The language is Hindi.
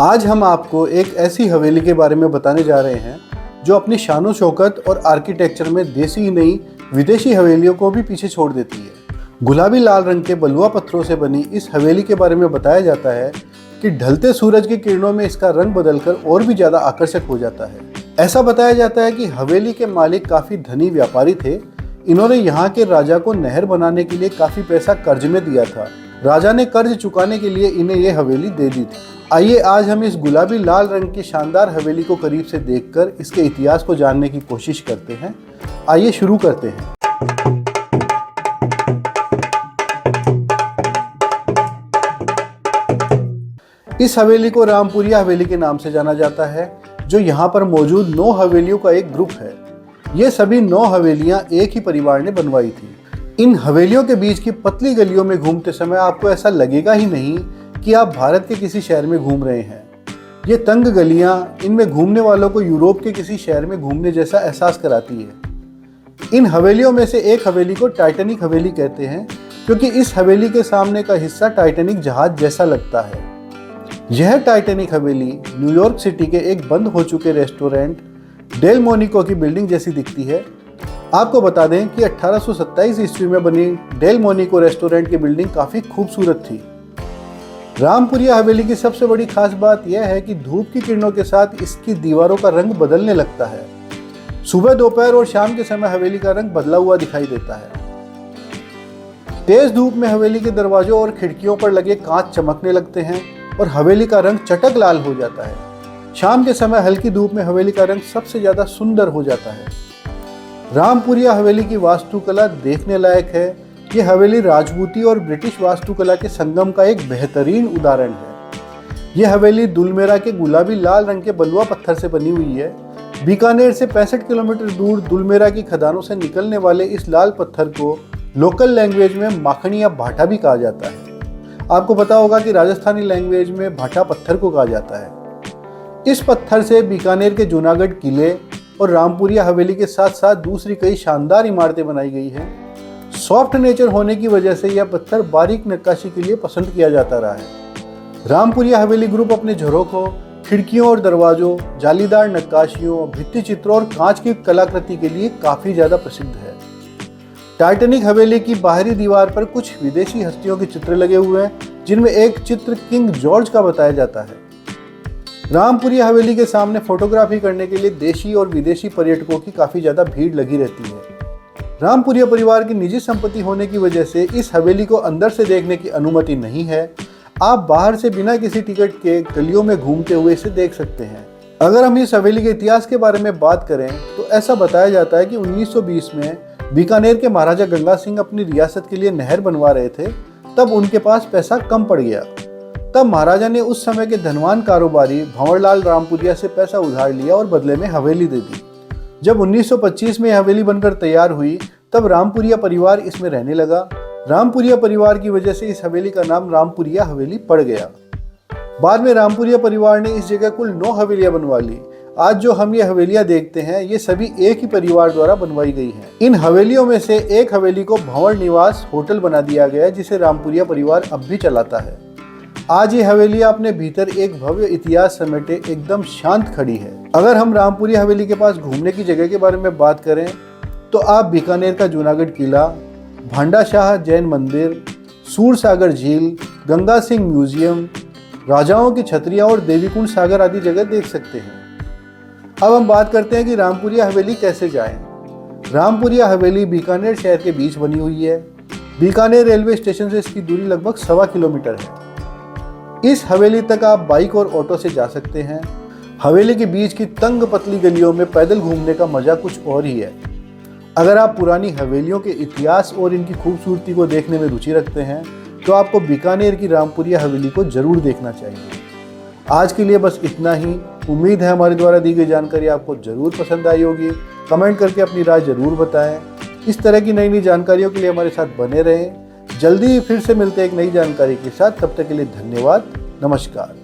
आज हम आपको एक ऐसी हवेली के बारे में बताने जा रहे हैं जो अपनी शानो शौकत और आर्किटेक्चर में देसी ही नहीं विदेशी हवेलियों को भी पीछे छोड़ देती है। गुलाबी लाल रंग के बलुआ पत्थरों से बनी इस हवेली के बारे में बताया जाता है कि ढलते सूरज की किरणों में इसका रंग बदलकर और भी ज़्यादा आकर्षक हो जाता है। ऐसा बताया जाता है कि हवेली के मालिक काफ़ी धनी व्यापारी थे। इन्होंने यहाँ के राजा को नहर बनाने के लिए काफ़ी पैसा कर्ज में दिया था। राजा ने कर्ज चुकाने के लिए इन्हें ये हवेली दे दी थी। आइए आज हम इस गुलाबी लाल रंग की शानदार हवेली को करीब से देखकर इसके इतिहास को जानने की कोशिश करते हैं। आइए शुरू करते हैं। इस हवेली को रामपुरिया हवेली के नाम से जाना जाता है, जो यहाँ पर मौजूद 9 हवेलियों का एक ग्रुप है। ये सभी 9 हवेलियाँ एक ही परिवार ने बनवाई थी। इन हवेलियों के बीच की पतली गलियों में घूमते समय आपको ऐसा लगेगा ही नहीं कि आप भारत के किसी शहर में घूम रहे हैं। ये तंग गलियां इनमें घूमने वालों को यूरोप के किसी शहर में घूमने जैसा एहसास कराती है। इन हवेलियों में से एक हवेली को टाइटैनिक हवेली कहते हैं, क्योंकि इस हवेली के सामने का हिस्सा टाइटैनिक जहाज जैसा लगता है। यह टाइटैनिक हवेली न्यूयॉर्क सिटी के एक बंद हो चुके रेस्टोरेंट डेल मोनिको की बिल्डिंग जैसी दिखती है। आपको बता दें कि 1827 ईस्वी में बनी डेल मोनिको रेस्टोरेंट की बिल्डिंग काफ़ी खूबसूरत थी। रामपुरिया हवेली की सबसे बड़ी खास बात यह है कि धूप की किरणों के साथ इसकी दीवारों का रंग बदलने लगता है। सुबह, दोपहर और शाम के समय हवेली का रंग बदला हुआ दिखाई देता है। तेज धूप में हवेली के दरवाजों और खिड़कियों पर लगे कांच चमकने लगते हैं और हवेली का रंग चटक लाल हो जाता है। शाम के समय हल्की धूप में हवेली का रंग सबसे ज्यादा सुंदर हो जाता है। रामपुरिया हवेली की वास्तुकला देखने लायक है। ये हवेली राजपूती और ब्रिटिश वास्तुकला के संगम का एक बेहतरीन उदाहरण है। ये हवेली दुलमेरा के गुलाबी लाल रंग के बलुआ पत्थर से बनी हुई है। बीकानेर से 65 किलोमीटर दूर दुलमेरा की खदानों से निकलने वाले इस लाल पत्थर को लोकल लैंग्वेज में माखनी या भाटा भी कहा जाता है। आपको पता होगा कि राजस्थानी लैंग्वेज में भाटा पत्थर को कहा जाता है। इस पत्थर से बीकानेर के जूनागढ़ किले और रामपुरिया हवेली के साथ साथ दूसरी कई शानदार इमारतें बनाई गई हैं। सॉफ्ट नेचर होने की वजह से यह पत्थर बारीक नक्काशी के लिए पसंद किया जाता रहा है। रामपुरिया हवेली ग्रुप अपने झरोखों, खिड़कियों और दरवाजों, जालीदार नक्काशियों, भित्ति चित्रों और कांच की कलाकृति के लिए काफ़ी ज़्यादा प्रसिद्ध है। टाइटैनिक हवेली की बाहरी दीवार पर कुछ विदेशी हस्तियों के चित्र लगे हुए हैं, जिनमें एक चित्र किंग जॉर्ज का बताया जाता है। रामपुरिया हवेली के सामने फोटोग्राफी करने के लिए देशी और विदेशी पर्यटकों की काफ़ी ज़्यादा भीड़ लगी रहती है। रामपुरिया परिवार की निजी संपत्ति होने की वजह से इस हवेली को अंदर से देखने की अनुमति नहीं है। आप बाहर से बिना किसी टिकट के गलियों में घूमते हुए इसे देख सकते हैं। अगर हम इस हवेली के इतिहास के बारे में बात करें तो ऐसा बताया जाता है कि 1920 में बीकानेर के महाराजा गंगा सिंह अपनी रियासत के लिए नहर बनवा रहे थे। तब उनके पास पैसा कम पड़ गया। तब महाराजा ने उस समय के धनवान कारोबारी भंवरलाल रामपुरिया से पैसा उधार लिया और बदले में हवेली दे दी। जब 1925 में हवेली बनकर तैयार हुई, तब रामपुरिया परिवार इसमें रहने लगा। रामपुरिया परिवार की वजह से इस हवेली का नाम रामपुरिया हवेली पड़ गया। बाद में रामपुरिया परिवार ने इस जगह कुल 9 हवेलियां बनवा ली। आज जो हम ये हवेलियां देखते हैं, ये सभी एक ही परिवार द्वारा बनवाई गई हैं। इन हवेलियों में से एक हवेली को भंवर निवास होटल बना दिया गया है, जिसे रामपुरिया परिवार अब भी चलाता है। आज ये हवेली अपने भीतर एक भव्य इतिहास समेटे एकदम शांत खड़ी है। अगर हम रामपुरिया हवेली के पास घूमने की जगह के बारे में बात करें तो आप बीकानेर का जूनागढ़ किला, भांडाशाह जैन मंदिर, सूरसागर झील, गंगा सिंह म्यूजियम, राजाओं की छतरियाँ और देवीकुंड सागर आदि जगह देख सकते हैं। अब हम बात करते हैं कि रामपुरिया हवेली कैसे जाएं। रामपुरिया हवेली बीकानेर शहर के बीच बनी हुई है। बीकानेर रेलवे स्टेशन से इसकी दूरी लगभग 1.25 किलोमीटर है। इस हवेली तक आप बाइक और ऑटो से जा सकते हैं। हवेली के बीच की तंग पतली गलियों में पैदल घूमने का मजा कुछ और ही है। अगर आप पुरानी हवेलियों के इतिहास और इनकी खूबसूरती को देखने में रुचि रखते हैं तो आपको बीकानेर की रामपुरिया हवेली को जरूर देखना चाहिए। आज के लिए बस इतना ही। उम्मीद है हमारे द्वारा दी गई जानकारी आपको जरूर पसंद आई होगी। कमेंट करके अपनी राय जरूर बताएं। इस तरह की नई नई जानकारियों के लिए हमारे साथ बने रहें। जल्दी ही फिर से मिलते हैं एक नई जानकारी के साथ। तब तक के लिए धन्यवाद। नमस्कार।